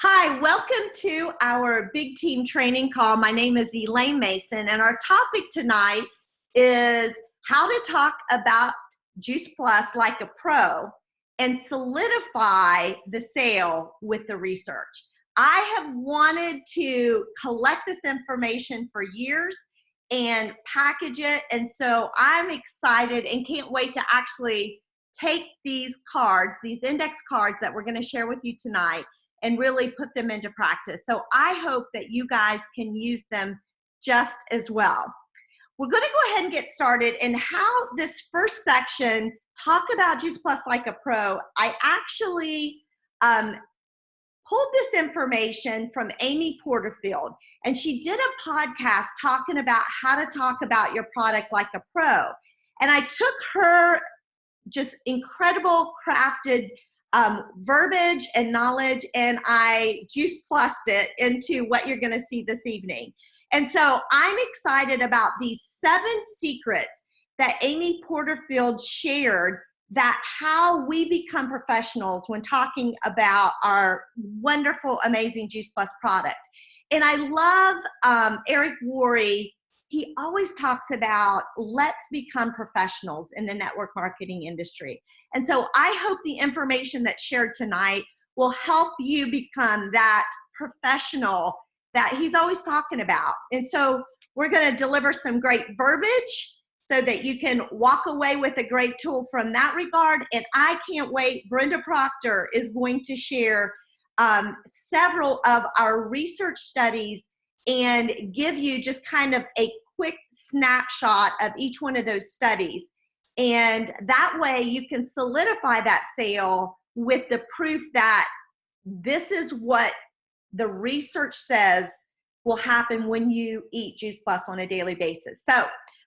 Hi, welcome to our big team training call. My name is Elaine Mason, and our topic tonight is how to talk about Juice Plus like a pro and solidify the sale with the research. I have wanted to collect this information for years and package it, and so I'm excited and can't wait to actually take these cards, these index cards that we're going to share with you tonight, and really put them into practice. So I hope that you guys can use them just as well. We're going to go ahead and get started. And how this first section, talk about Juice Plus like a pro, I actually pulled this information from Amy Porterfield, and she did a podcast talking about how to talk about your product like a pro. And I took her just incredible crafted verbiage and knowledge, and I Juice Plussed it into what you're going to see this evening. And so I'm excited about these 7 secrets that Amy Porterfield shared, that how we become professionals when talking about our wonderful, amazing Juice Plus product. And I love Eric Worre. He always talks about let's become professionals in the network marketing industry. And so I hope the information that's shared tonight will help you become that professional that he's always talking about. And so we're going to deliver some great verbiage so that you can walk away with a great tool from that regard. And I can't wait. Brenda Proctor is going to share several of our research studies and give you just kind of a quick snapshot of each one of those studies. And that way you can solidify that sale with the proof that this is what the research says will happen when you eat Juice Plus on a daily basis. So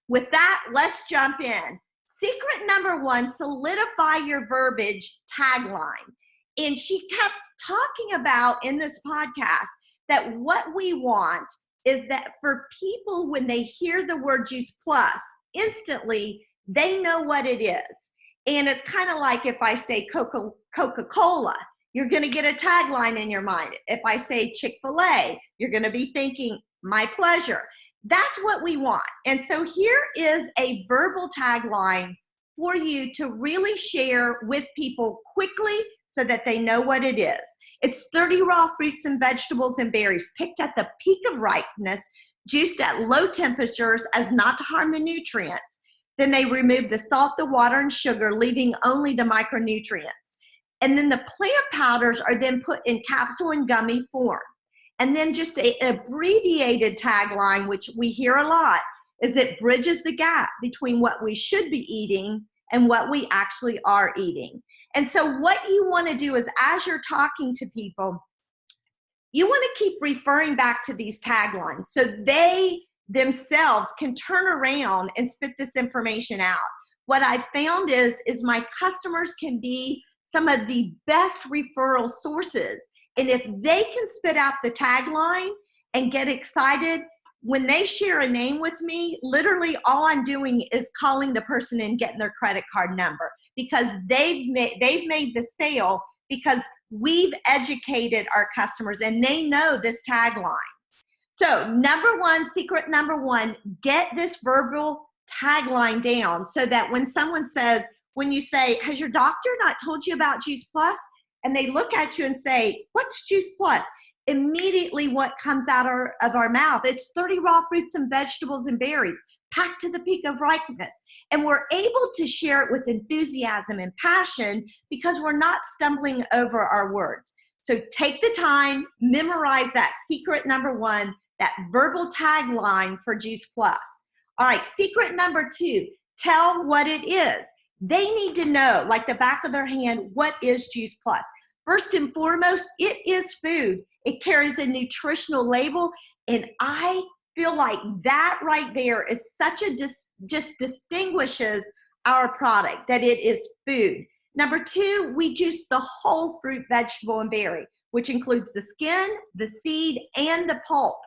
with that, let's jump in. Secret number 1, solidify your verbiage tagline. And she kept talking about in this podcast that what we want is that for people, when they hear the word Juice Plus, instantly they know what it is. And it's kind of like if I say Coca-Cola, you're going to get a tagline in your mind. If I say Chick-fil-A, you're going to be thinking, my pleasure. That's what we want. And so here is a verbal tagline for you to really share with people quickly so that they know what it is. It's 30 raw fruits and vegetables and berries picked at the peak of ripeness, juiced at low temperatures as not to harm the nutrients. Then they remove the salt, the water, and sugar, leaving only the micronutrients. And then the plant powders are then put in capsule and gummy form. And then just an abbreviated tagline, which we hear a lot, is it bridges the gap between what we should be eating and what we actually are eating. And so what you want to do is, as you're talking to people, you want to keep referring back to these taglines so they themselves can turn around and spit this information out. What I've found is my customers can be some of the best referral sources. And if they can spit out the tagline and get excited, when they share a name with me, literally all I'm doing is calling the person and getting their credit card number, because they've made the sale because we've educated our customers and they know this tagline. So secret number one, get this verbal tagline down so that when someone says, when you say, has your doctor not told you about Juice Plus? And they look at you and say, what's Juice Plus? Immediately what comes out of our mouth, it's 30 raw fruits and vegetables and berries packed to the peak of ripeness. And we're able to share it with enthusiasm and passion because we're not stumbling over our words. So take the time, memorize that secret number 1, that verbal tagline for Juice Plus. All right, secret number 2, tell what it is. They need to know, like the back of their hand, what is Juice Plus. First and foremost, it is food. It carries a nutritional label, and I feel like that right there is such a just distinguishes our product, that it is food. Number 2, we juice the whole fruit, vegetable, and berry, which includes the skin, the seed, and the pulp.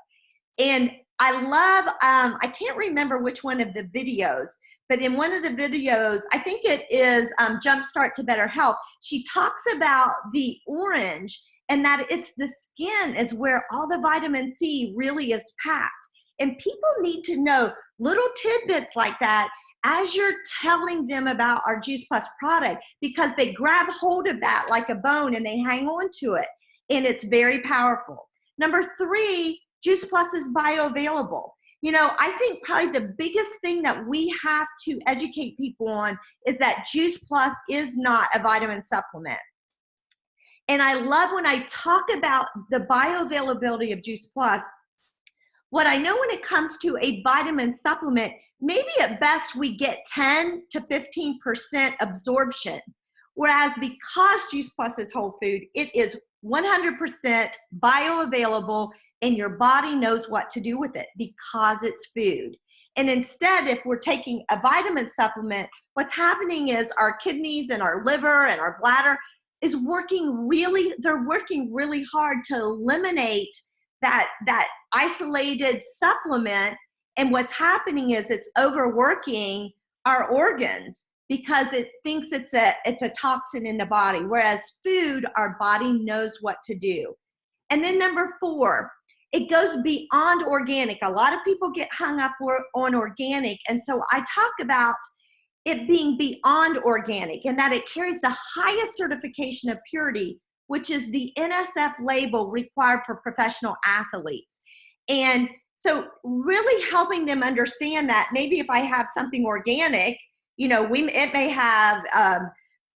And I love, I can't remember which one of the videos, but in one of the videos, I think it is Jumpstart to Better Health, she talks about the orange and that it's the skin is where all the vitamin C really is packed. And people need to know little tidbits like that as you're telling them about our Juice Plus product, because they grab hold of that like a bone and they hang on to it, and it's very powerful. Number 3, Juice Plus is bioavailable. You know, I think probably the biggest thing that we have to educate people on is that Juice Plus is not a vitamin supplement. And I love when I talk about the bioavailability of Juice Plus. What I know when it comes to a vitamin supplement, maybe at best we get 10 to 15% absorption. Whereas because Juice Plus is whole food, it is 100% bioavailable, and your body knows what to do with it because it's food. And instead, if we're taking a vitamin supplement, what's happening is our kidneys and our liver and our bladder is working really hard to eliminate that isolated supplement. And what's happening is it's overworking our organs because it thinks it's a toxin in the body. Whereas food, our body knows what to do. And then number 4, it goes beyond organic. A lot of people get hung up on organic. And so I talk about it being beyond organic, and that it carries the highest certification of purity, which is the NSF label required for professional athletes. And so really helping them understand that maybe if I have something organic, you know, it may have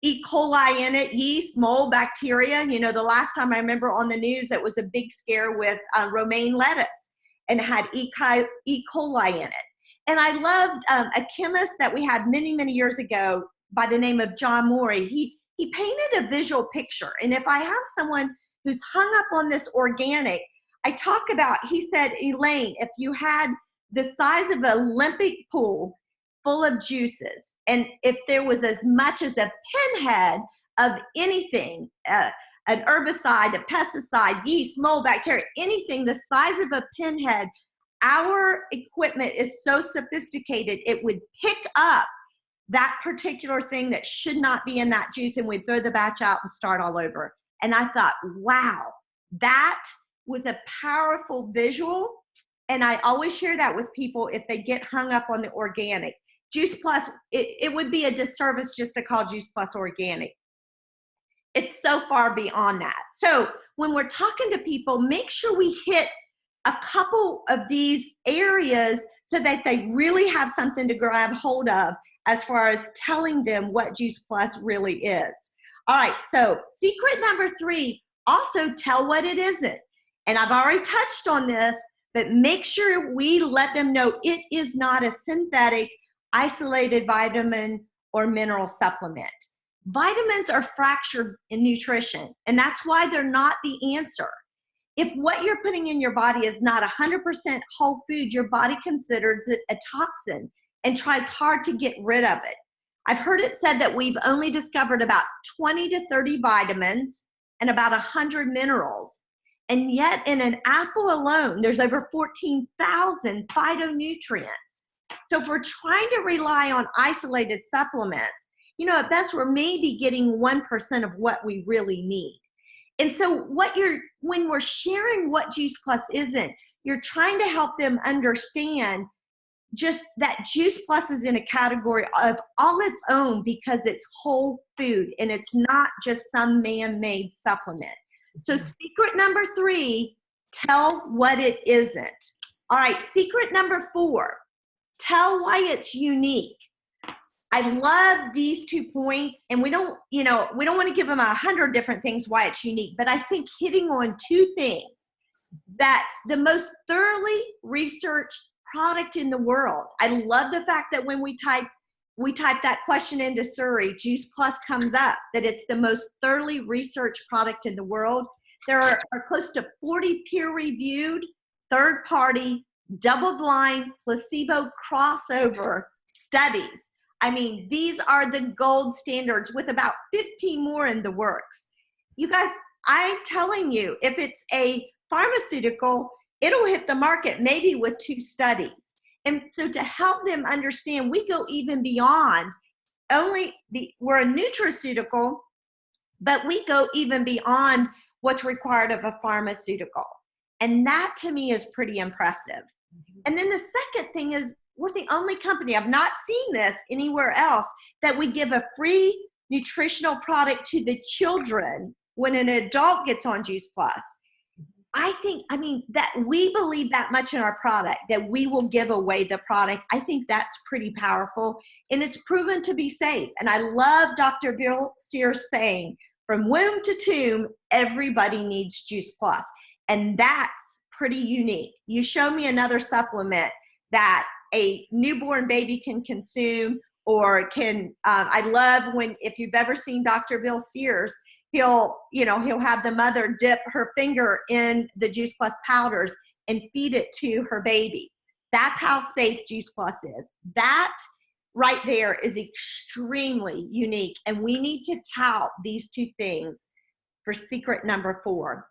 E. coli in it, yeast, mold, bacteria. You know, the last time I remember on the news, it was a big scare with romaine lettuce, and it had E. coli in it. And I loved a chemist that we had many, many years ago by the name of John Morey. He painted a visual picture. And if I have someone who's hung up on this organic, I talk about, he said, Elaine, if you had the size of an Olympic pool full of juices, and if there was as much as a pinhead of anything, an herbicide, a pesticide, yeast, mold, bacteria, anything the size of a pinhead, our equipment is so sophisticated, it would pick up that particular thing that should not be in that juice, and we'd throw the batch out and start all over. And I thought, wow, that was a powerful visual. And I always share that with people if they get hung up on the organic. Juice Plus, it would be a disservice just to call Juice Plus organic. It's so far beyond that. So when we're talking to people, make sure we hit a couple of these areas so that they really have something to grab hold of as far as telling them what Juice Plus really is. All right, so secret number 3, also tell what it isn't. And I've already touched on this, but make sure we let them know it is not a synthetic, isolated vitamin or mineral supplement. Vitamins are fractured in nutrition, and that's why they're not the answer. If what you're putting in your body is not 100% whole food, your body considers it a toxin and tries hard to get rid of it. I've heard it said that we've only discovered about 20 to 30 vitamins and about 100 minerals. And yet in an apple alone, there's over 14,000 phytonutrients. So if we're trying to rely on isolated supplements, you know, at best we're maybe getting 1% of what we really need. And so when we're sharing what Juice Plus isn't, you're trying to help them understand just that Juice Plus is in a category of all its own because it's whole food and it's not just some man-made supplement. So secret number 3, tell what it isn't. All right, secret number 4, tell why it's unique. I love these 2 points, and we don't want to give them 100 different things why it's unique, but I think hitting on 2 things, that the most thoroughly researched product in the world. I love the fact that when we type that question into Siri, Juice Plus comes up, that it's the most thoroughly researched product in the world. There are close to 40 peer-reviewed, third-party, double-blind, placebo crossover studies. I mean, these are the gold standards with about 15 more in the works. You guys, I'm telling you, if it's a pharmaceutical, it'll hit the market maybe with 2 studies. And so to help them understand, we go even beyond we're a nutraceutical, but we go even beyond what's required of a pharmaceutical. And that to me is pretty impressive. And then the second thing is we're the only company, I've not seen this anywhere else, that we give a free nutritional product to the children when an adult gets on Juice Plus. I mean, that we believe that much in our product, that we will give away the product. I think that's pretty powerful, and it's proven to be safe. And I love Dr. Bill Sears saying, from womb to tomb, everybody needs Juice Plus. And that's pretty unique. You show me another supplement that a newborn baby can consume or can, I love when, if you've ever seen Dr. Bill Sears, he'll have the mother dip her finger in the Juice Plus powders and feed it to her baby. That's how safe Juice Plus is. That right there is extremely unique. And we need to tout these two things for secret number 4.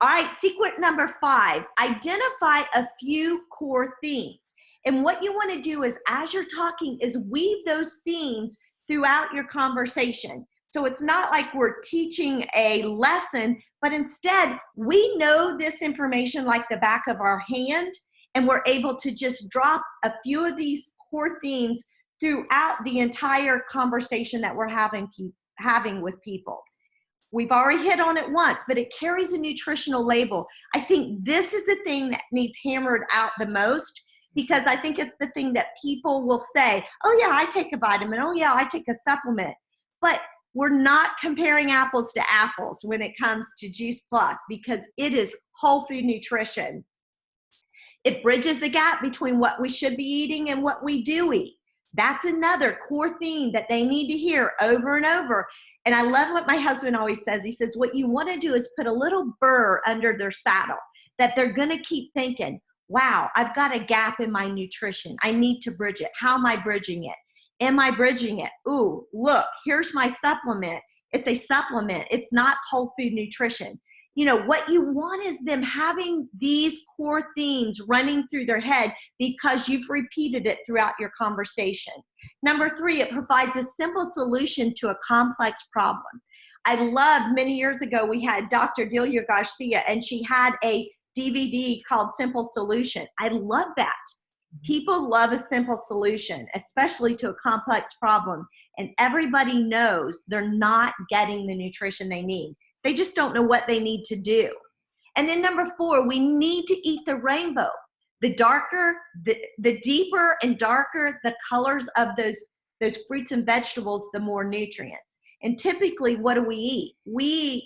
All right, secret number 5, identify a few core themes. And what you want to do is, as you're talking, is weave those themes throughout your conversation. So it's not like we're teaching a lesson, but instead we know this information like the back of our hand, and we're able to just drop a few of these core themes throughout the entire conversation that we're having with people. We've already hit on it once, but it carries a nutritional label. I think this is the thing that needs hammered out the most, because I think it's the thing that people will say, oh yeah, I take a vitamin. Oh yeah, I take a supplement. But we're not comparing apples to apples when it comes to Juice Plus, because it is whole food nutrition. It bridges the gap between what we should be eating and what we do eat. That's another core theme that they need to hear over and over. And I love what my husband always says. He says, what you want to do is put a little burr under their saddle, that they're going to keep thinking, wow, I've got a gap in my nutrition. I need to bridge it. How am I bridging it? Am I bridging it? Ooh, look, here's my supplement. It's a supplement. It's not whole food nutrition. You know, what you want is them having these core themes running through their head because you've repeated it throughout your conversation. Number 3, it provides a simple solution to a complex problem. I love, many years ago, we had Dr. Delia Garcia, and she had a DVD called Simple Solution. I love that. People love a simple solution, especially to a complex problem. And everybody knows they're not getting the nutrition they need. They just don't know what they need to do. And then number 4, we need to eat the rainbow. The darker, the deeper and darker the colors of those fruits and vegetables, the more nutrients. And typically, what do we eat?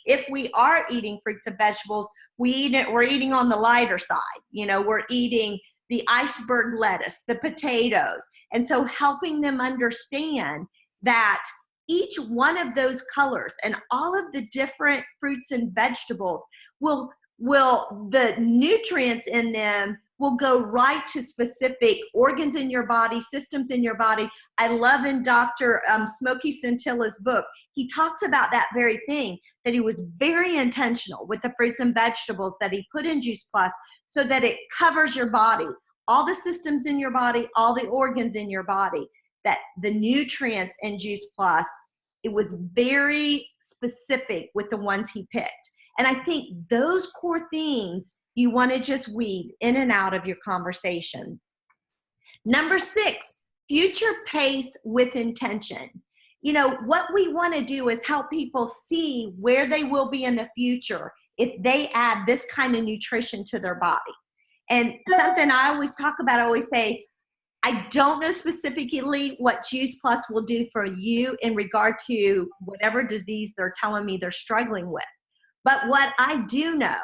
If we are eating fruits and vegetables, we're eating on the lighter side. You know, we're eating the iceberg lettuce, the potatoes. And so helping them understand that each one of those colors and all of the different fruits and vegetables the nutrients in them will go right to specific organs in your body, systems in your body. I love in Dr. Smokey Scintilla's book, he talks about that very thing, that he was very intentional with the fruits and vegetables that he put in Juice Plus so that it covers your body, all the systems in your body, all the organs in your body, that the nutrients in Juice Plus, it was very specific with the ones he picked. And I think those core themes you want to just weave in and out of your conversation. Number 6, future pace with intention. You know, what we want to do is help people see where they will be in the future if they add this kind of nutrition to their body. And something I always talk about, I always say, I don't know specifically what Juice Plus will do for you in regard to whatever disease they're telling me they're struggling with. But what I do know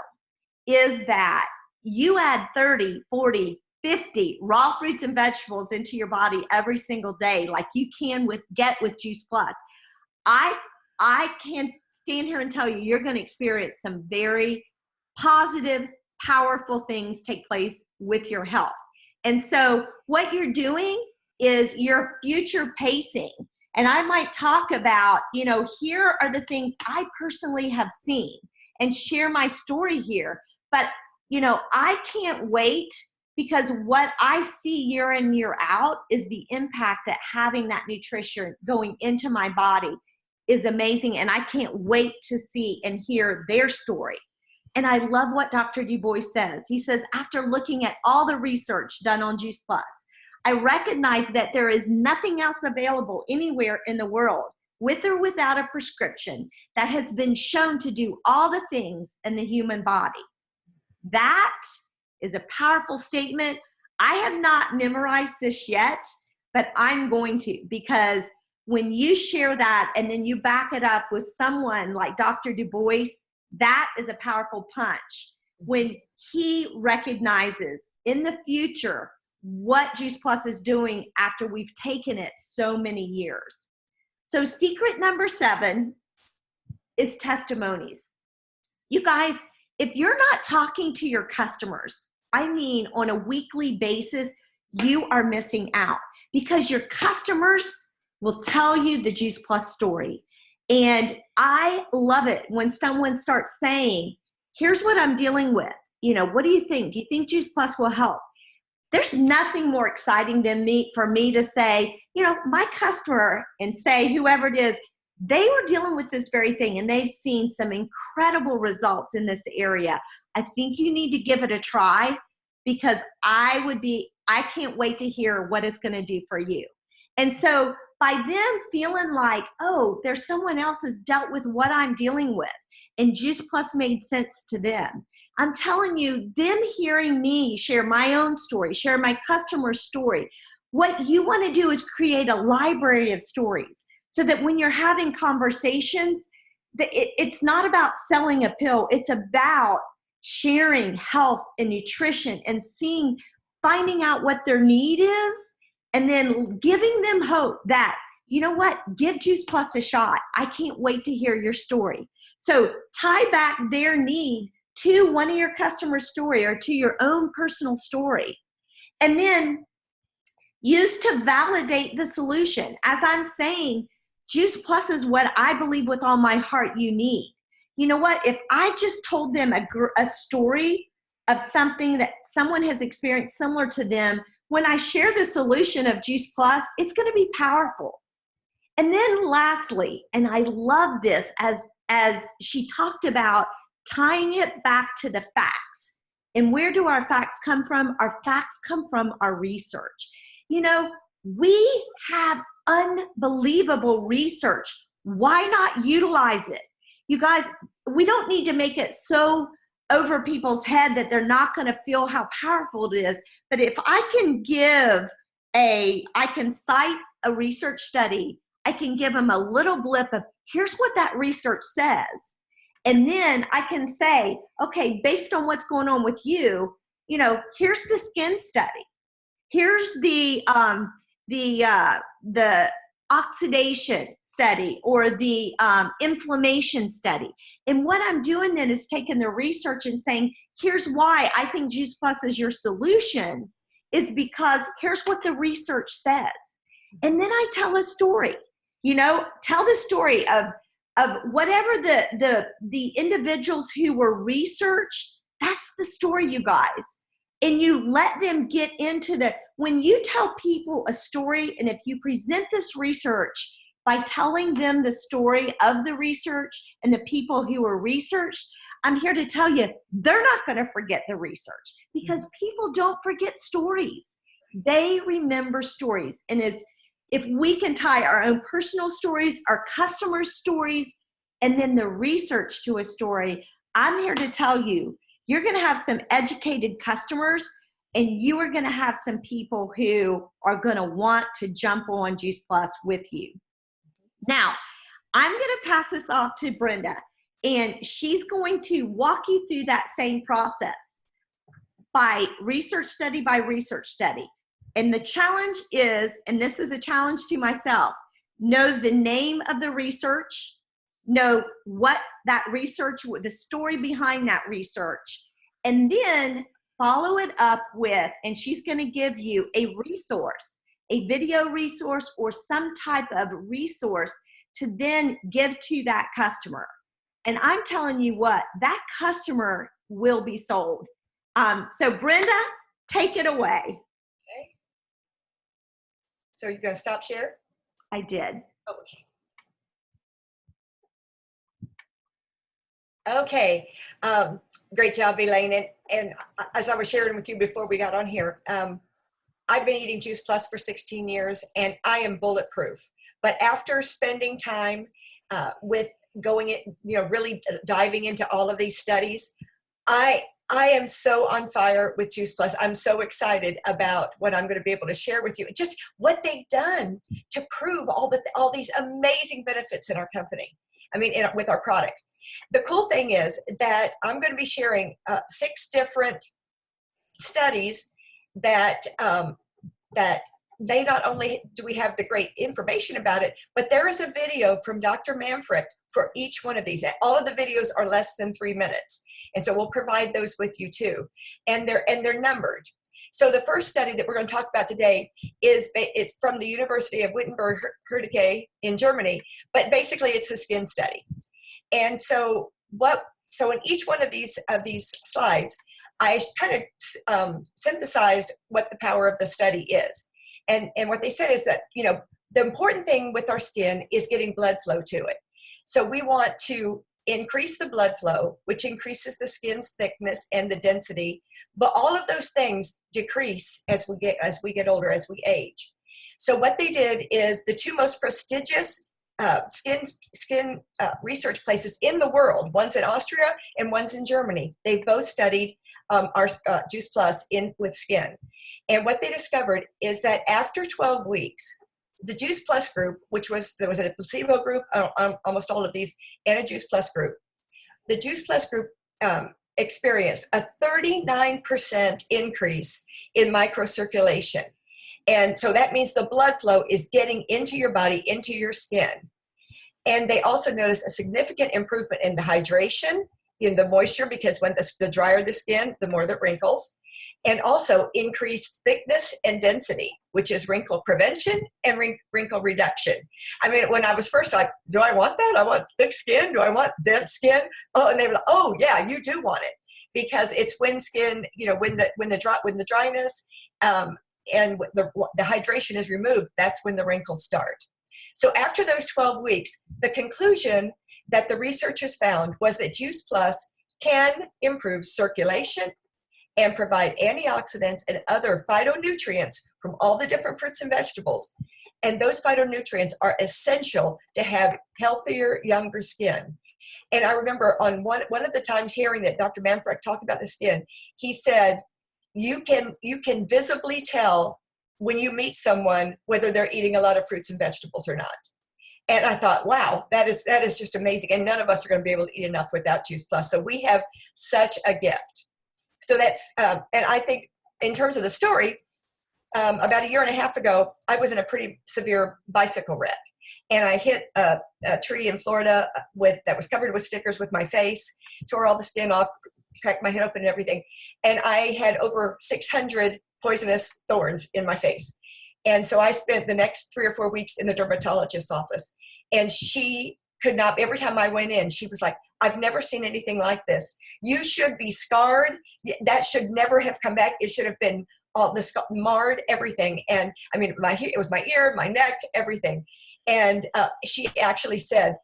is that you add 30, 40, 50 raw fruits and vegetables into your body every single day, like you can get with Juice Plus. I can stand here and tell you, you're going to experience some very positive, powerful things take place with your health. And so what you're doing is you're future pacing. And I might talk about, you know, here are the things I personally have seen and share my story here. But, you know, I can't wait, because what I see year in, year out is the impact that having that nutrition going into my body is amazing, and I can't wait to see and hear their story. And I love what Dr. Du Bois says. He says, after looking at all the research done on Juice Plus, I recognize that there is nothing else available anywhere in the world, with or without a prescription, that has been shown to do all the things in the human body. That is a powerful statement. I have not memorized this yet, but I'm going to, because when you share that and then you back it up with someone like Dr. Du Bois, that is a powerful punch. When he recognizes in the future what Juice Plus is doing after we've taken it so many years. So secret number 7 is testimonies. You guys, if you're not talking to your customers, I mean on a weekly basis, you are missing out, because your customers will tell you the Juice Plus story. And I love it when someone starts saying, here's what I'm dealing with. You know, what do you think? Do you think Juice Plus will help? There's nothing more exciting than for me to say, you know, my customer, and say whoever it is, they were dealing with this very thing and they've seen some incredible results in this area. I think you need to give it a try, because I can't wait to hear what it's going to do for you. And so by them feeling like, oh, there's someone else has dealt with what I'm dealing with, and Juice Plus made sense to them. I'm telling you, them hearing me share my own story, share my customer's story, what you want to do is create a library of stories, so that when you're having conversations, it's not about selling a pill. It's about sharing health and nutrition and finding out what their need is, and then giving them hope that, you know what, give Juice Plus a shot. I can't wait to hear your story. So tie back their need to one of your customers' story or to your own personal story. And then use to validate the solution. As I'm saying, Juice Plus is what I believe with all my heart you need. You know what? If I've just told them a story of something that someone has experienced similar to them, when I share the solution of Juice Plus, it's going to be powerful. And then lastly, and I love this, as she talked about tying it back to the facts. And where do our facts come from? Our facts come from our research. You know, we have unbelievable research. Why not utilize it? You guys, we don't need to make it so over people's head that they're not going to feel how powerful it is. But if I can cite a research study, I can give them a little blip of, here's what that research says. And then I can say, okay, based on what's going on with you, you know, here's the skin study. Here's the oxidation study, or the inflammation study. And what I'm doing then is taking the research and saying, here's why I think Juice Plus is your solution, is because here's what the research says. And then I tell a story, you know, tell the story of whatever the individuals who were researched. That's the story, you guys. And you let them get into when you tell people a story, and if you present this research by telling them the story of the research and the people who were researched, I'm here to tell you, they're not going to forget the research, because people don't forget stories. They remember stories. And if we can tie our own personal stories, our customers' stories, and then the research to a story, I'm here to tell you, you're going to have some educated customers, and you are going to have some people who are going to want to jump on Juice Plus with you. Now, I'm going to pass this off to Brenda, and she's going to walk you through that same process by research study. And the challenge is, and this is a challenge to myself, know the name of the research, know what that research, the story behind that research, and then follow it up with, and she's going to give you a resource, a video resource or some type of resource to then give to that customer. And I'm telling you what, that customer will be sold. So Brenda, take it away. Okay. So you're going to stop share? I did. Oh, okay. Okay, great job, Elaine. And as I was sharing with you before we got on here, I've been eating Juice Plus for 16 years and I am bulletproof. But after spending time with going in, really diving into all of these studies, I am so on fire with Juice Plus. I'm so excited about what I'm going to be able to share with you. Just what they've done to prove all these amazing benefits in our company. I mean, with our product. The cool thing is that I'm going to be sharing 6 different studies that that they not only do we have the great information about it, but there is a video from Dr. Manfred for each one of these. All of the videos are less than 3 minutes, and so we'll provide those with you too. And they're numbered. So the first study that we're going to talk about today it's from the University of Wittenberg-Herdecke in Germany, but basically it's a skin study. And so in each one of these slides, I kind of synthesized what the power of the study is. And what they said is that, the important thing with our skin is getting blood flow to it. So we want to increase the blood flow, which increases the skin's thickness and the density. But all of those things decrease as we get older, as we age. So what they did is the 2 most prestigious skin research places in the world, one's in Austria and one's in Germany. They've both studied our Juice Plus with skin. And what they discovered is that after 12 weeks, the Juice Plus group, there was a placebo group, almost all of these, and a Juice Plus group. The Juice Plus group experienced a 39% increase in microcirculation. And so that means the blood flow is getting into your body, into your skin. And they also noticed a significant improvement in the hydration, in the moisture, because when the drier the skin, the more the wrinkles, and also increased thickness and density, which is wrinkle prevention and wrinkle reduction. I mean, when I was first like, do I want that? I want thick skin. Do I want dense skin? Oh, and they were like, oh yeah, you do want it, because it's when skin, when the dryness and the hydration is removed, that's when the wrinkles start. So after those 12 weeks, the conclusion that the researchers found was that Juice Plus can improve circulation and provide antioxidants and other phytonutrients from all the different fruits and vegetables. And those phytonutrients are essential to have healthier, younger skin. And I remember on one of the times hearing that Dr. Manfred talked about the skin, he said, you can visibly tell when you meet someone whether they're eating a lot of fruits and vegetables or not. And I thought, wow, that is just amazing. And none of us are going to be able to eat enough without Juice Plus. So we have such a gift. So that's, and I think in terms of the story, about 1.5 years ago, I was in a pretty severe bicycle wreck. And I hit a tree in Florida that was covered with stickers with my face, tore all the skin off, cracked my head open and everything. And I had over 600 poisonous thorns in my face. And so I spent the next 3 or 4 weeks in the dermatologist's office. And she could not, every time I went in, she was like, I've never seen anything like this. You should be scarred. That should never have come back. It should have been all this marred, everything. And I mean, it was my ear, my neck, everything. And she actually said,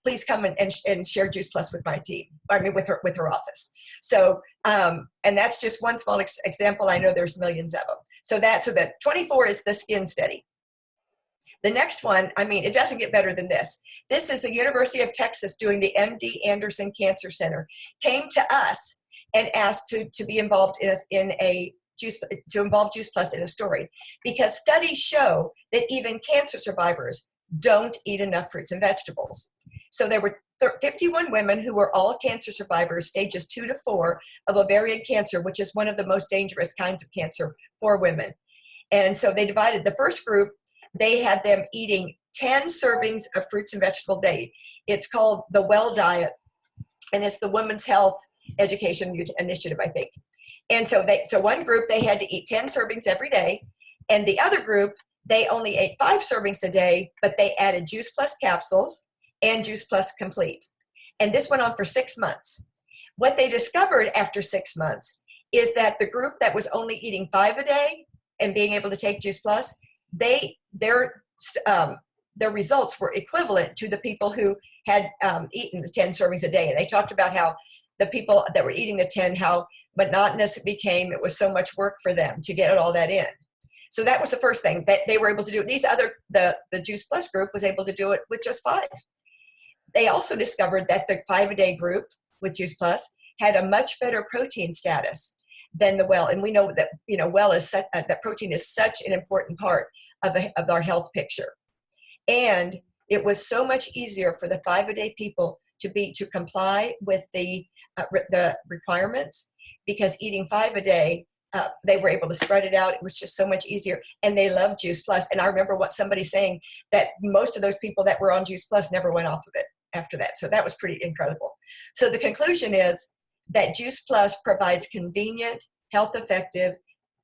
please come and share Juice Plus with my team. I mean, with her office. So, and that's just one small example. I know there's millions of them. So that 24 is the skin study. The next one, I mean, it doesn't get better than this. This is the University of Texas doing the MD Anderson Cancer Center, came to us and asked to be involved to involve Juice Plus in a story, because studies show that even cancer survivors don't eat enough fruits and vegetables. So there were 51 women who were all cancer survivors, stages 2 to 4 of ovarian cancer, which is one of the most dangerous kinds of cancer for women. And so they divided the first group. They had them eating 10 servings of fruits and vegetable a day. It's called the Well Diet, and it's the Women's Health Education Initiative, I think. And so one group, they had to eat 10 servings every day, and the other group, they only ate 5 servings a day, but they added Juice Plus capsules and Juice Plus Complete. And this went on for 6 months. What they discovered after 6 months is that the group that was only eating 5 a day and being able to take Juice Plus, their their results were equivalent to the people who had eaten the 10 servings a day. And they talked about how the people that were eating the 10, how monotonous it became. It was so much work for them to get all that in. So that was the first thing that they were able to do. The Juice Plus group was able to do it with just 5. They also discovered that the 5-a-day group with Juice Plus had a much better protein status than the well. And we know that, well is that protein is such an important part of our health picture. And it was so much easier for the 5-a-day people to comply with the requirements, because eating 5 a day, they were able to spread it out. It was just so much easier, and they loved Juice Plus. And I remember somebody saying that most of those people that were on Juice Plus never went off of it after that. So that was pretty incredible. So the conclusion is that Juice Plus provides convenient, health-effective,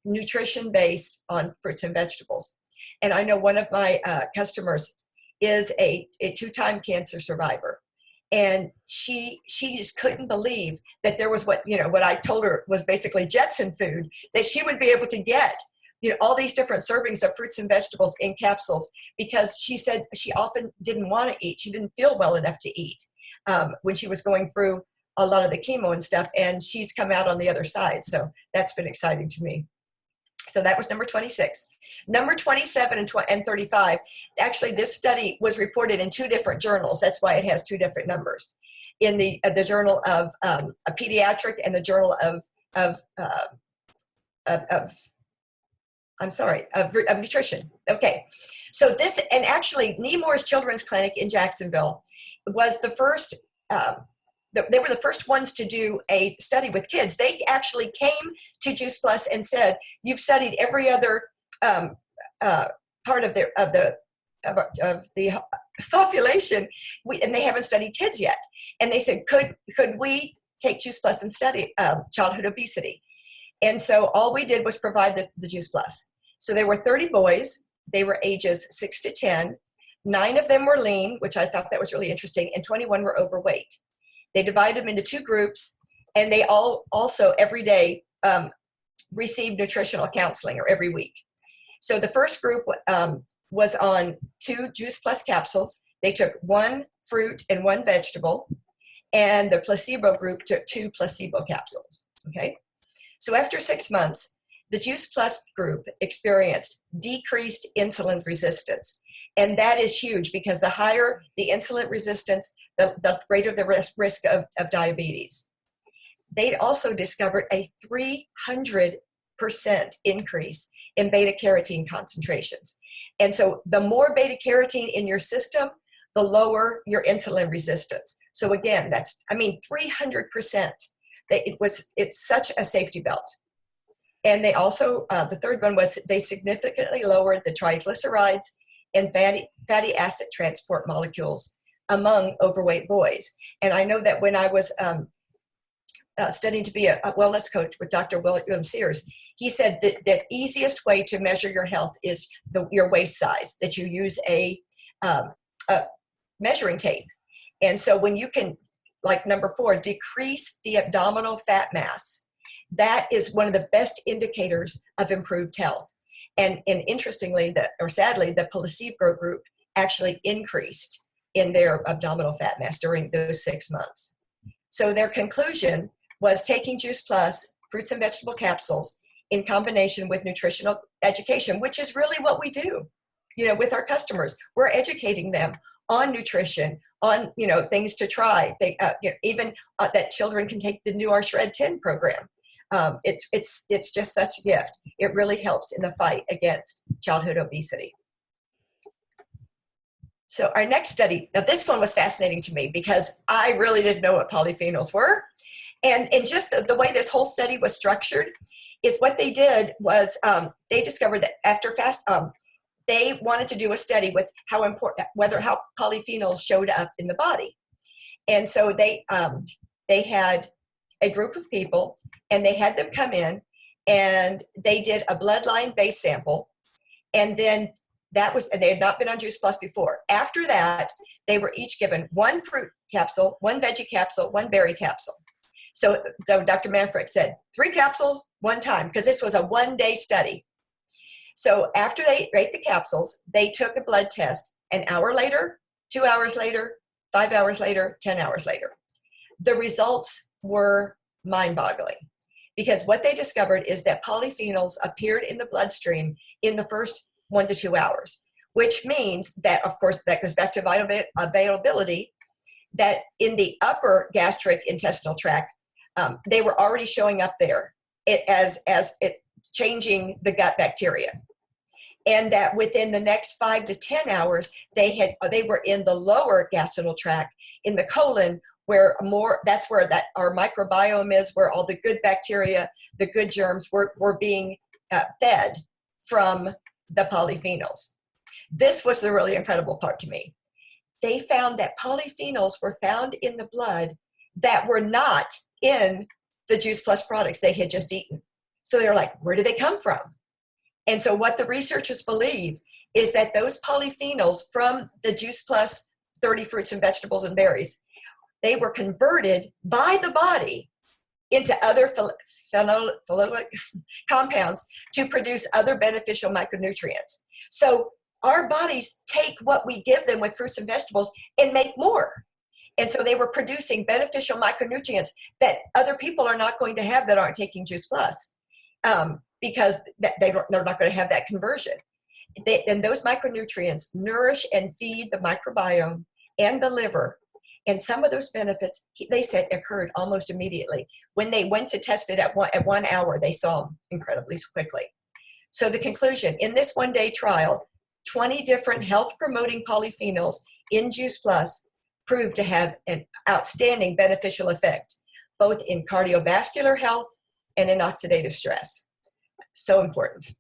nutrition-based on fruits and vegetables. And I know one of my customers is a 2-time cancer survivor. And she just couldn't believe that there was what I told her was basically Jetson food, that she would be able to get, all these different servings of fruits and vegetables in capsules, because she said she often didn't want to eat. She didn't feel well enough to eat when she was going through a lot of the chemo and stuff, and she's come out on the other side. So that's been exciting to me. So that was number 26. Number 27 and 35, actually this study was reported in 2 different journals. That's why it has 2 different numbers. In the Journal of a Pediatric and the Journal of Nutrition. Okay, so this, and actually Nemours Children's Clinic in Jacksonville was the first, they were the first ones to do a study with kids. They actually came to Juice Plus and said, "You've studied every other part of the population, and they haven't studied kids yet." And they said, "Could we take Juice Plus and study childhood obesity?" And so all we did was provide the Juice Plus. So there were 30 boys. They were ages 6 to 10. 9 of them were lean, which I thought that was really interesting, and 21 were overweight. They divided them into 2 groups, and they all also every day received nutritional counseling, or every week. So the first group was on 2 Juice Plus capsules. They took 1 fruit and 1 vegetable, and the placebo group took 2 placebo capsules. Okay, so after 6 months, the Juice Plus group experienced decreased insulin resistance. And that is huge, because the higher the insulin resistance, the greater the risk of diabetes. They also discovered a 300% increase in beta-carotene concentrations. And so the more beta-carotene in your system, the lower your insulin resistance. So again, 300%. It's such a safety belt. And they also, the third one was they significantly lowered the triglycerides and fatty acid transport molecules among overweight boys. And I know that when I was studying to be a wellness coach with Dr. William Sears, he said that the easiest way to measure your health is your waist size, that you use a measuring tape. And so when you can, like number 4, decrease the abdominal fat mass, that is one of the best indicators of improved health. And interestingly, sadly, the placebo group actually increased in their abdominal fat mass during those 6 months. So their conclusion was taking Juice Plus, fruits and vegetable capsules, in combination with nutritional education, which is really what we do, with our customers. We're educating them on nutrition, on, things to try. Even that children can take the new Our Shred 10 program. It's just such a gift. It really helps in the fight against childhood obesity. So our next study, now this one was fascinating to me because I really didn't know what polyphenols were. And just the way this whole study was structured is what they did was they discovered that after they wanted to do a study with how polyphenols showed up in the body. And so they had a group of people, and they had them come in, and they did a bloodline base sample, and then they had not been on Juice Plus before. After that, they were each given 1 fruit capsule, 1 veggie capsule, 1 berry capsule. So Dr. Manfred said 3 capsules, 1 time, because this was a 1-day study. So after they ate the capsules, they took a blood test an hour later, 2 hours later, 5 hours later, 10 hours later. The results were mind-boggling because what they discovered is that polyphenols appeared in the bloodstream in the first 1 to 2 hours, which means that, of course, that goes back to availability, that in the upper gastric intestinal tract, they were already showing up there as it changing the gut bacteria. And that within the next 5 to 10 hours, they were in the lower gastrointestinal tract, in the colon, that's where our microbiome is, where all the good bacteria, the good germs were being fed from the polyphenols. This was the really incredible part to me. They found that polyphenols were found in the blood that were not in the Juice Plus products they had just eaten. So they're like, where did they come from? And so what the researchers believe is that those polyphenols from the Juice Plus 30 fruits and vegetables and berries, they were converted by the body into other phenolic compounds to produce other beneficial micronutrients. So our bodies take what we give them with fruits and vegetables and make more. And so they were producing beneficial micronutrients that other people are not going to have that aren't taking Juice Plus. Because they're not going to have that conversion. And those micronutrients nourish and feed the microbiome and the liver. And some of those benefits, they said, occurred almost immediately. When they went to test it at 1 hour, they saw them incredibly quickly. So the conclusion, in this one-day trial, 20 different health-promoting polyphenols in Juice Plus proved to have an outstanding beneficial effect, both in cardiovascular health and in oxidative stress. So important.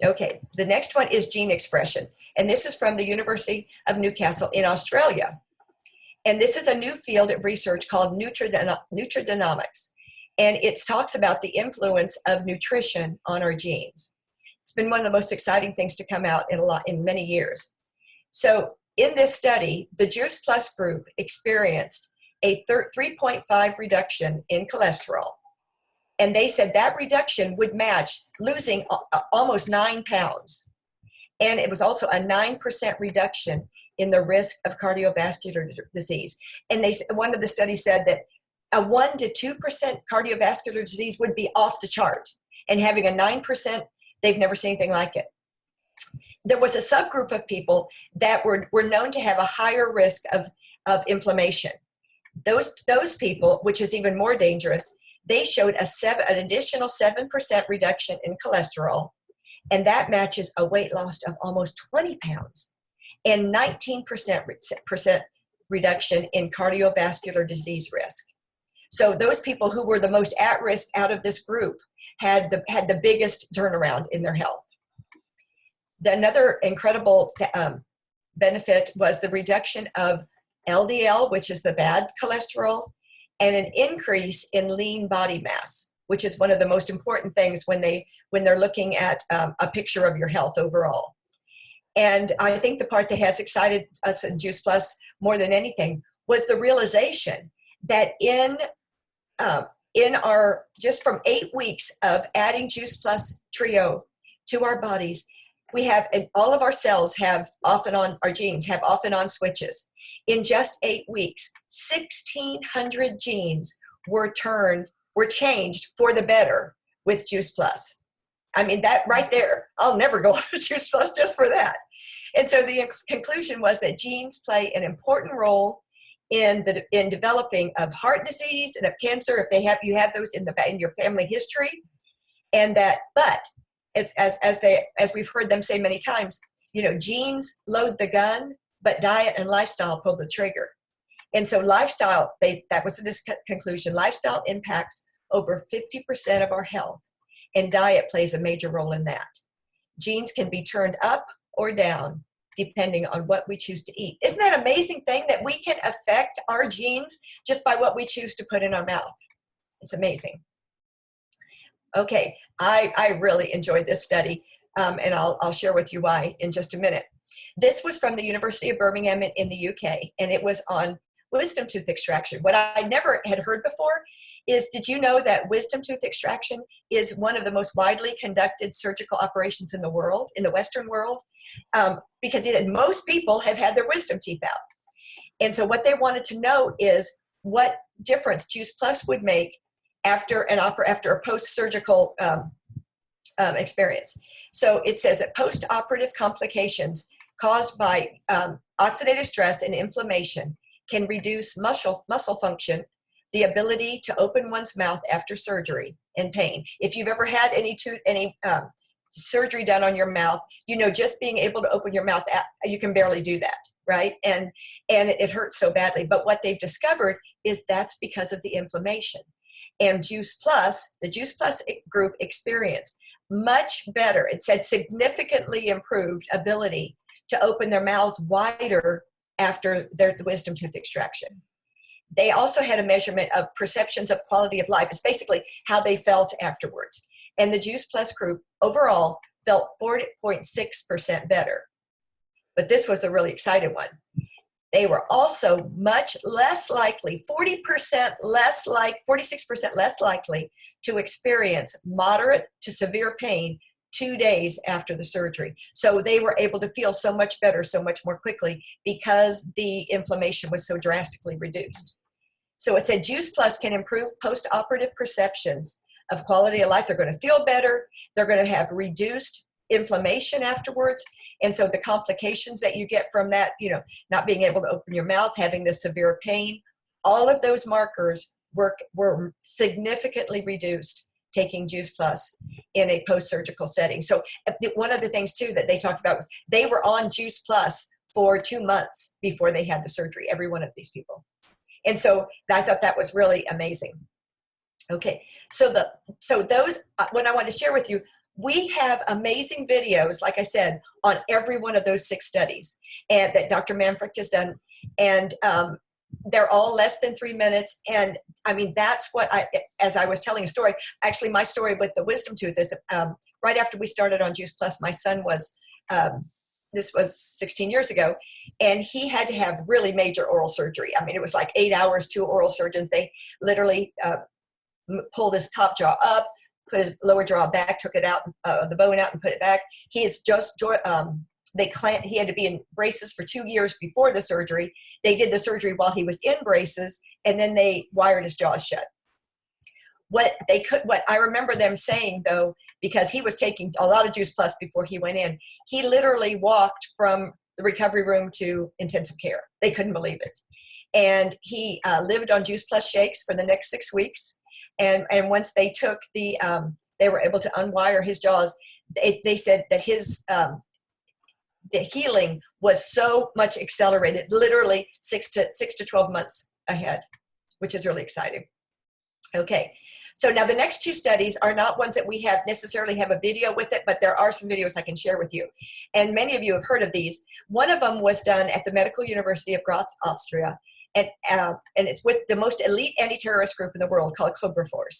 Okay, the next one is gene expression. And this is from the University of Newcastle in Australia. And this is a new field of research called nutrigenomics. And it talks about the influence of nutrition on our genes. It's been one of the most exciting things to come out in many years. So in this study, the Juice Plus group experienced a 3.5 reduction in cholesterol. And they said that reduction would match losing almost 9 pounds. And it was also a 9% reduction in the risk of cardiovascular disease. And one of the studies said that a 1 to 2% cardiovascular disease would be off the chart. And having a 9%, they've never seen anything like it. There was a subgroup of people that were known to have a higher risk of inflammation. Those people, which is even more dangerous, they showed an additional 7% reduction in cholesterol, and that matches a weight loss of almost 20 pounds and 19% reduction in cardiovascular disease risk. So those people who were the most at risk out of this group had the biggest turnaround in their health. Another incredible benefit was the reduction of LDL, which is the bad cholesterol, and an increase in lean body mass, which is one of the most important things when they're looking at a picture of your health overall. And I think the part that has excited us in Juice Plus more than anything was the realization that in our, just from 8 weeks of adding Juice Plus Trio to our bodies, we have, all of our cells have off and on, our genes have off and on switches. In just 8 weeks, 1,600 genes were changed for the better with Juice Plus. I mean, that right there, I'll never go on to Juice Plus just for that. And so the conclusion was that genes play an important role in developing of heart disease and of cancer if you have those in your family history, and that, but it's as we've heard them say many times, genes load the gun, but diet and lifestyle pull the trigger. And so lifestyle, that was the conclusion, lifestyle impacts over 50% of our health, and diet plays a major role in that. Genes can be turned up or down depending on what we choose to eat. Isn't that an amazing thing that we can affect our genes just by what we choose to put in our mouth? It's amazing. Okay, I really enjoyed this study, and I'll share with you why in just a minute. This was from the University of Birmingham in the UK, and it was on wisdom tooth extraction. What I never had heard before is, did you know that wisdom tooth extraction is one of the most widely conducted surgical operations in the world, in the Western world? because he said most people have had their wisdom teeth out. And so what they wanted to know is what difference Juice Plus would make after a post-surgical experience. So it says that post-operative complications caused by oxidative stress and inflammation can reduce muscle function, the ability to open one's mouth after surgery and pain. If you've ever had any surgery done on your mouth, you know, just being able to open your mouth, you can barely do that, right? And it hurts so badly. But what they've discovered is that's because of the inflammation. And Juice Plus, the Juice Plus group experienced much better. It said significantly improved ability to open their mouths wider after their wisdom tooth extraction. They also had a measurement of perceptions of quality of life. It's basically how they felt afterwards. And the Juice Plus group overall felt 40.6% better. But this was a really exciting one. They were also much less likely, 46% less likely to experience moderate to severe pain 2 days after the surgery. So they were able to feel so much better, so much more quickly because the inflammation was so drastically reduced. So it said Juice Plus can improve post-operative perceptions of quality of life. They're going to feel better. They're going to have reduced inflammation afterwards. And so the complications that you get from that, you know, not being able to open your mouth, having the severe pain, all of those markers were significantly reduced taking Juice Plus in a post-surgical setting. So one of the things too that they talked about was they were on Juice Plus for 2 months before they had the surgery, every one of these people. And so I thought that was really amazing. Okay, so those, what I want to share with you, we have amazing videos, like I said, on every one of those 6 studies and that Dr. Manfrecht has done. And they're all less than 3 minutes. And I mean, that's what as I was telling a story, actually my story with the wisdom tooth is right after we started on Juice Plus, my son was, this was 16 years ago, and he had to have really major oral surgery. I mean, it was like 8 hours, 2 oral surgeons. They literally pulled his top jaw up, put his lower jaw back, took it out, the bone out and put it back. He is just, he had to be in braces for 2 years before the surgery. They did the surgery while he was in braces, and then they wired his jaw shut. What I remember them saying though, because he was taking a lot of Juice Plus before he went in, he literally walked from the recovery room to intensive care. They couldn't believe it. And he lived on Juice Plus shakes for the next 6 weeks. And once they took they were able to unwire his jaws, they said that his, the healing was so much accelerated, literally 6 to 12 months ahead, which is really exciting. Okay, so now the next 2 studies are not ones that we necessarily have a video with it, but there are some videos I can share with you. And many of you have heard of these. One of them was done at the Medical University of Graz, Austria. And it's with the most elite anti-terrorist group in the world called Cobra Force.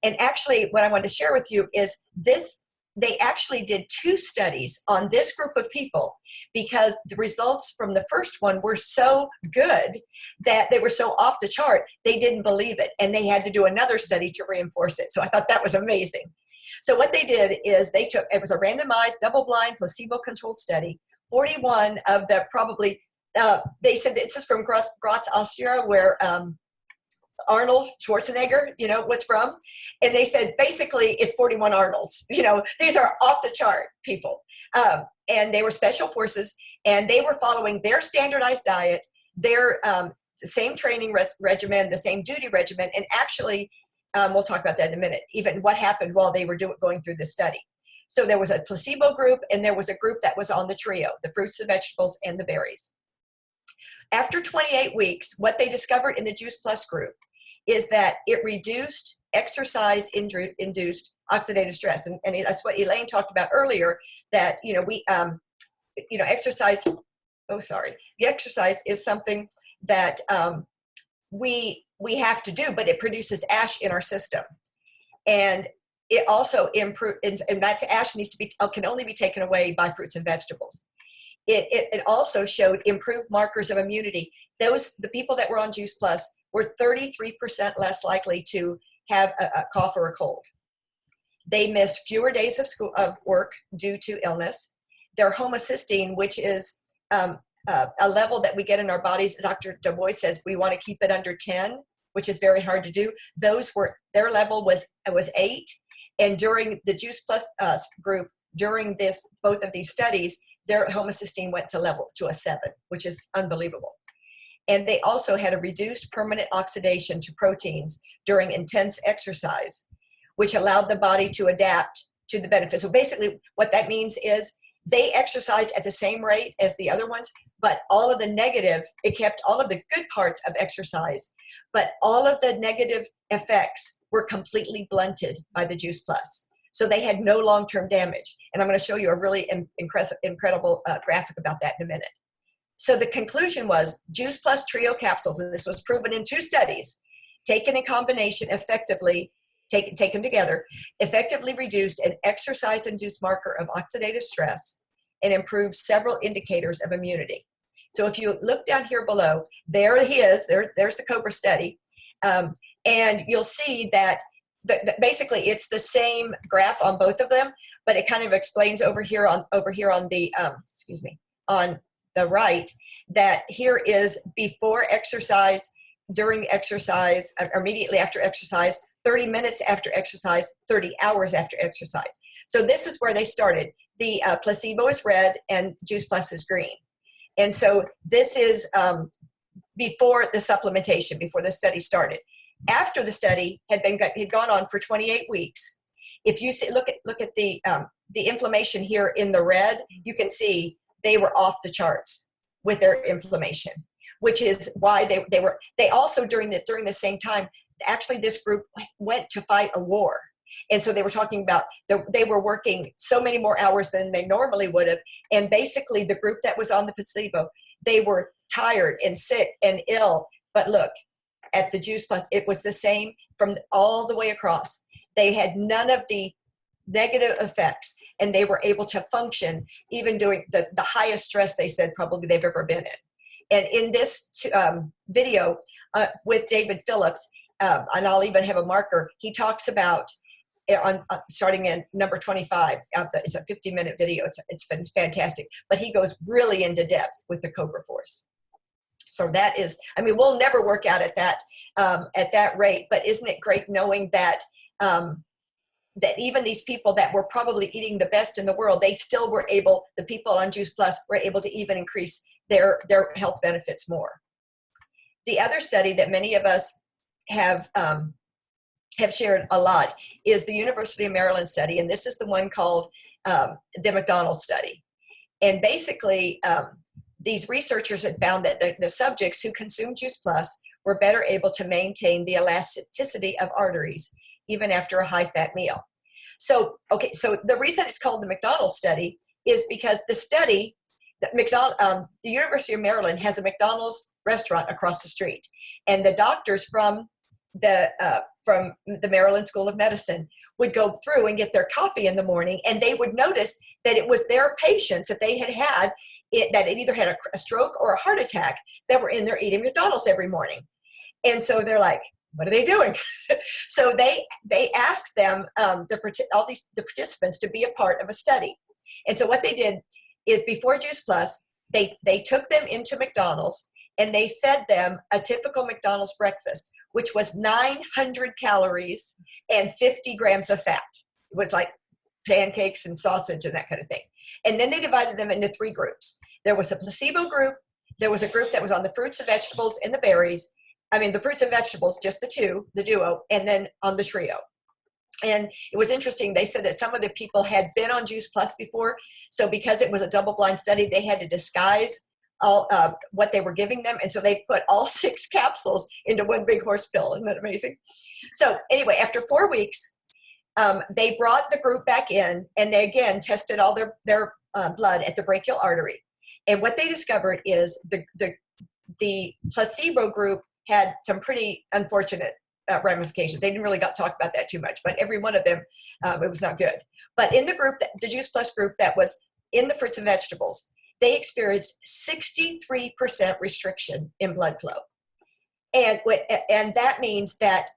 And actually, what I wanted to share with you is this. They actually did 2 studies on this group of people because the results from the first one were so good that they were so off the chart, they didn't believe it. And they had to do another study to reinforce it. So I thought that was amazing. So what they did is it was a randomized, double-blind, placebo-controlled study. 41 of the probably, they said this is from Graz, Austria, where Arnold Schwarzenegger, was from. And they said, basically, it's 41 Arnolds. These are off the chart people. And they were special forces, and they were following their standardized diet, their the same training regimen, the same duty regimen. And actually, we'll talk about that in a minute, even what happened while they were going through this study. So there was a placebo group, and there was a group that was on the trio, the fruits, the vegetables, and the berries. After 28 weeks, what they discovered in the Juice Plus group is that it reduced exercise-induced oxidative stress. And that's what Elaine talked about earlier, that, exercise, the exercise is something that we have to do, but it produces ash in our system. And it also improves, and that ash can only be taken away by fruits and vegetables. It also showed improved markers of immunity. The people that were on Juice Plus were 33% less likely to have a cough or a cold. They missed fewer days of work due to illness. their homocysteine, which is a level that we get in our bodies. Dr. Du Bois says we want to keep it under 10, which is very hard to do. Their level was 8. And during the Juice Plus group, during both of these studies, their homocysteine went to a 7, which is unbelievable. And they also had a reduced permanent oxidation to proteins during intense exercise, which allowed the body to adapt to the benefits. So basically what that means is they exercised at the same rate as the other ones, but all of the negative, it kept all of the good parts of exercise, but all of the negative effects were completely blunted by the Juice Plus. So they had no long-term damage. And I'm going to show you a really incredible graphic about that in a minute. So the conclusion was Juice Plus Trio capsules, and this was proven in 2 studies, taken in combination effectively, taken together, effectively reduced an exercise-induced marker of oxidative stress and improved several indicators of immunity. So if you look down here below, there he is, there's the COBRA study, and you'll see that basically it's the same graph on both of them, but it kind of explains over here on the on the right that here is before exercise, during exercise, or immediately after exercise, 30 minutes after exercise, 30 hours after exercise. So this is where they started. The placebo is red and Juice Plus is green. And so this is before the supplementation, before the study started. After the study had gone on for 28 weeks, if you see, look at the inflammation here in the red, you can see they were off the charts with their inflammation, which is why they also during the same time, actually this group went to fight a war. And so they were talking about they were working so many more hours than they normally would have. And basically the group that was on the placebo, they were tired and sick and ill. But look, at the Juice Plus, it was the same from all the way across. They had none of the negative effects, and they were able to function even during the highest stress they said probably they've ever been in. And in this video with David Phillips, and I'll even have a marker, he talks about, starting in number 25, it's a 50-minute video, it's been fantastic, but he goes really into depth with the Cobra Force. So that is, I mean, we'll never work out at that rate, but isn't it great knowing that that even these people that were probably eating the best in the world, they still were able, the people on Juice Plus were able to even increase their health benefits more. The other study that many of us have shared a lot is the University of Maryland study, and this is the one called the McDonald's study. And basically, these researchers had found that the subjects who consumed Juice Plus were better able to maintain the elasticity of arteries even after a high-fat meal. So the reason it's called the McDonald's study is because the study, the University of Maryland has a McDonald's restaurant across the street, and the doctors from the Maryland School of Medicine would go through and get their coffee in the morning, and they would notice that it was their patients that they had that either had a stroke or a heart attack that were in there eating McDonald's every morning. And so they're like, what are they doing? So they asked them, the participants, to be a part of a study. And so what they did is before Juice Plus, they took them into McDonald's and they fed them a typical McDonald's breakfast, which was 900 calories and 50 grams of fat. It was like pancakes and sausage and that kind of thing. And then they divided them into 3 groups. There was a placebo group. There was a group that was on the fruits and vegetables and the berries. I mean, the fruits and vegetables, just the duo, and then on the trio. And it was interesting. They said that some of the people had been on Juice Plus before. So because it was a double-blind study, they had to disguise all what they were giving them. And so they put all 6 capsules into one big horse pill. Isn't that amazing? So anyway, after 4 weeks, they brought the group back in, and they again tested all their blood at the brachial artery. And what they discovered is the placebo group had some pretty unfortunate ramifications. They didn't really talk about that too much, but every one of them, it was not good. But in the group, the Juice Plus group that was in the fruits and vegetables, they experienced 63% restriction in blood flow. And that means that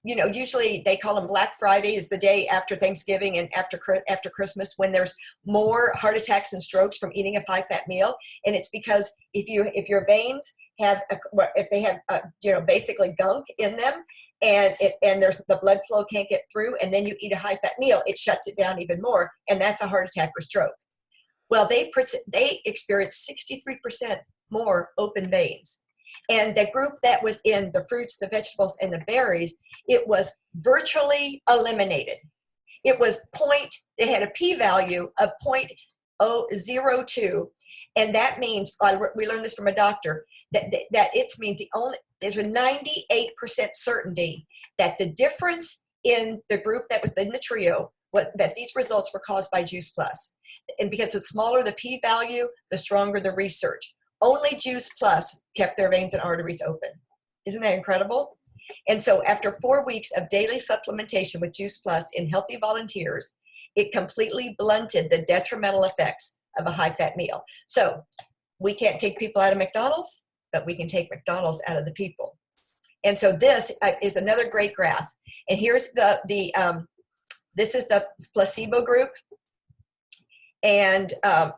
you know, usually they call them Black Friday is the day after Thanksgiving and after Christmas, when there's more heart attacks and strokes from eating a high-fat meal. And it's because if your veins have, if they have, you know, basically gunk in them, and there's the blood flow can't get through, and then you eat a high-fat meal, it shuts it down even more, and that's a heart attack or stroke. Well, they experienced 63% more open veins. And the group that was in the fruits, the vegetables, and the berries, it was virtually eliminated. It was it had a p-value of 0.002. And that means, we learned this from a doctor, that it means there's a 98% certainty that the difference in the group that was in the trio, that these results were caused by Juice Plus. And because the smaller the p-value, the stronger the research. Only Juice Plus kept their veins and arteries open. Isn't that incredible? And so after 4 weeks of daily supplementation with Juice Plus in healthy volunteers, it completely blunted the detrimental effects of a high-fat meal. So we can't take people out of McDonald's, but we can take McDonald's out of the people. And so this is another great graph. And here's this is the placebo group, and then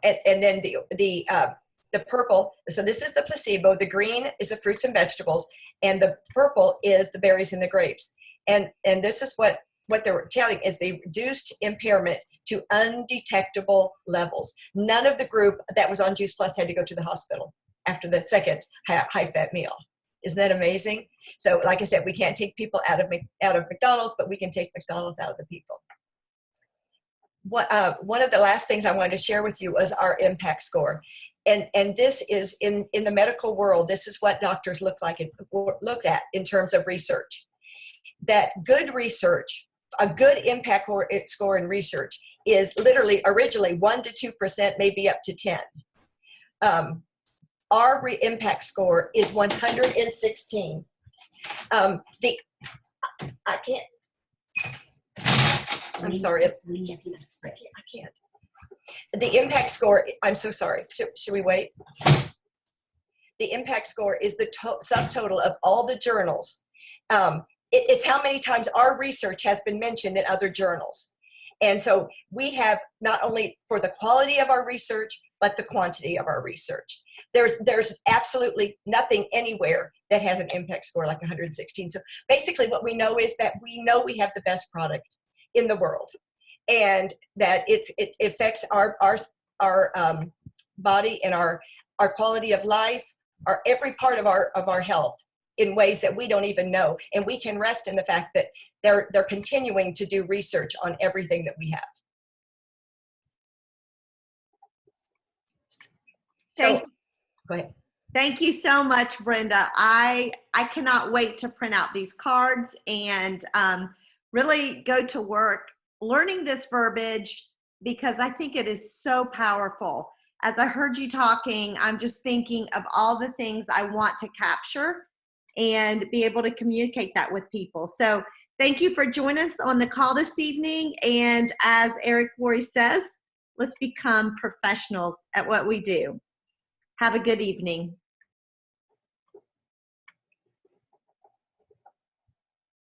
the purple. So this is the placebo. The green is the fruits and vegetables, and the purple is the berries and the grapes. And this is what they were telling is they reduced impairment to undetectable levels. None of the group that was on Juice Plus had to go to the hospital after the second high-fat meal. Isn't that amazing? So like I said, we can't take people out of McDonald's, but we can take McDonald's out of the people. One of the last things I wanted to share with you was our impact score. And this is in the medical world, this is what doctors look at in terms of research. That good research, a good impact score in research is literally originally 1 to 2%, maybe up to 10. Our impact score is 116. I can't. I'm sorry. I can't. The impact score, I'm so sorry. Should we wait? The impact score is the subtotal of all the journals. It's how many times our research has been mentioned in other journals. And so we have not only for the quality of our research, but the quantity of our research. There's absolutely nothing anywhere that has an impact score like 116. So basically what we know is that we know we have the best product in the world, and that it affects our body and our quality of life, every part of our health in ways that we don't even know. And we can rest in the fact that they're continuing to do research on everything that we have. So, go ahead. Thank you so much, Brenda. I cannot wait to print out these cards and really go to work learning this verbiage, because I think it is so powerful. As I heard you talking, I'm just thinking of all the things I want to capture and be able to communicate that with people. So thank you for joining us on the call this evening. And as Eric Worre says, let's become professionals at what we do. Have a good evening.